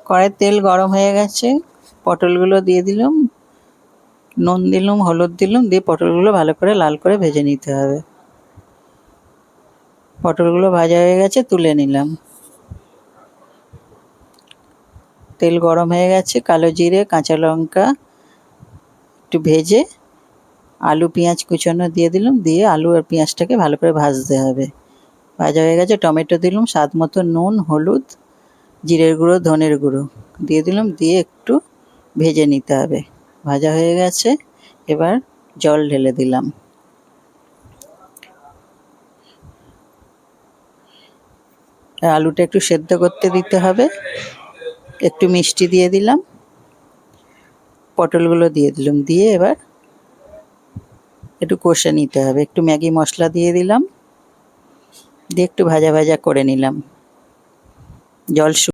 কড়াইয়ে তেল গরম হয়ে গেছে, পটলগুলো দিয়ে দিলাম, নুন দিলাম, হলুদ দিলাম, দিয়ে পটলগুলো ভালো করে লাল করে ভেজে নিতে হবে। পটলগুলো ভাজা হয়ে গেছে, তুলে নিলাম। তেল গরম হয়ে গেছে, কালো জিরে, কাঁচা লঙ্কা একটু ভেজে আলু পেঁয়াজ কুচানো দিয়ে দিলাম, দিয়ে আলু আর পেঁয়াজটাকে ভালো করে ভাজতে হবে। ভাজা হয়ে গেছে, টমেটো দিলাম, স্বাদ মতো নুন, হলুদ, জিরের গুঁড়ো, ধনের গুঁড়ো দিয়ে দিলাম, দিয়ে একটু ভেজে নিতে হবে। ভাজা হয়ে গেছে, এবার জল ঢেলে দিলাম। আলুটা একটু সেদ্ধ করতে দিতে হবে, একটু মিষ্টি দিয়ে দিলাম, পটলগুলো দিয়ে দিলাম, দিয়ে এবার একটু কষে নিতে হবে। একটু ম্যাগি মশলা দিয়ে দিলাম, দিয়ে একটু ভাজা ভাজা করে নিলাম। জল